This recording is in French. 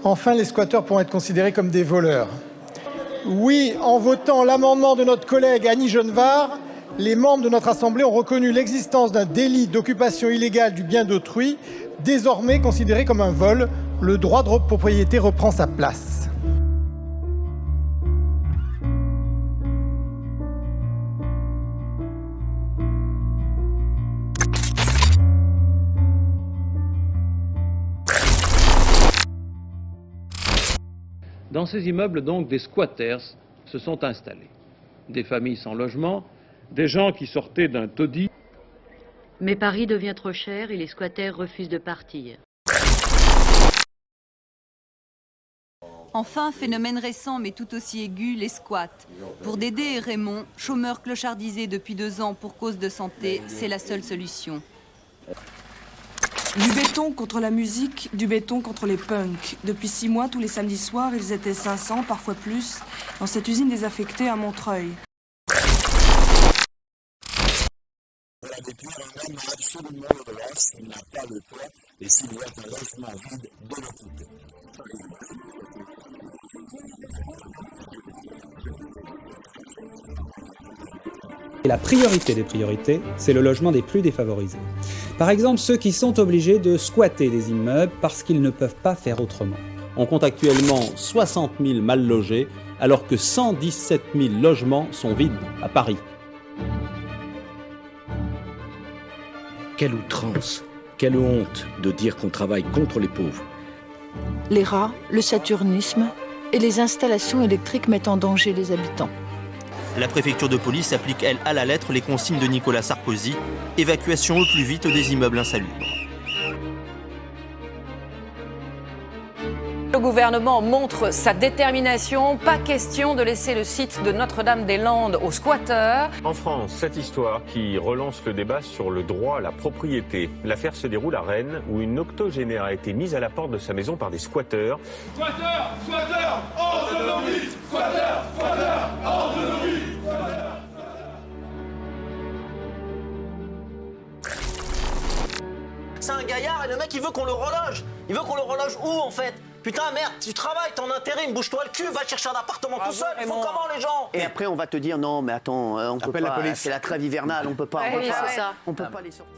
Enfin, les squatteurs pourront être considérés comme des voleurs. Oui, en votant l'amendement de notre collègue Annie Genevard, les membres de notre Assemblée ont reconnu l'existence d'un délit d'occupation illégale du bien d'autrui, désormais considéré comme un vol. Le droit de propriété reprend sa place. Dans ces immeubles, donc, des squatters se sont installés. Des familles sans logement, des gens qui sortaient d'un taudis. Mais Paris devient trop cher et les squatters refusent de partir. Enfin, phénomène récent mais tout aussi aigu, les squats. Pour Dédé et Raymond, chômeurs clochardisés depuis 2 ans pour cause de santé, c'est la seule solution. Du béton contre la musique, du béton contre les punks. Depuis 6 mois, tous les samedis soirs, ils étaient 500, parfois plus, dans cette usine désaffectée à Montreuil. Depuis un homme a absolument le droit, s'il n'a pas le toit, et s'il voit un logement vide, de l'occuper. Et la priorité des priorités, c'est le logement des plus défavorisés. Par exemple, ceux qui sont obligés de squatter des immeubles parce qu'ils ne peuvent pas faire autrement. On compte actuellement 60 000 mal logés, alors que 117 000 logements sont vides à Paris. Quelle outrance, quelle honte de dire qu'on travaille contre les pauvres. Les rats, le saturnisme et les installations électriques mettent en danger les habitants. La préfecture de police applique, elle, à la lettre les consignes de Nicolas Sarkozy. Évacuation au plus vite des immeubles insalubres. Le gouvernement montre sa détermination. Pas question de laisser le site de Notre-Dame-des-Landes aux squatteurs. En France, cette histoire qui relance le débat sur le droit à la propriété. L'affaire se déroule à Rennes, où une octogénaire a été mise à la porte de sa maison par des squatteurs. Squatteurs, squatteurs, hors de nos vies. Squatteurs, squatteurs, hors de nos vies. C'est un gaillard et le mec il veut qu'on le reloge. Il veut qu'on le reloge où en fait? Putain merde, tu travailles, t'es en intérim, bouge-toi le cul, va chercher un appartement tout seul, ils font comment les gens? Et après on va te dire non mais attends, on peut pas, c'est la trêve hivernale, on peut pas, on peut pas les sortir.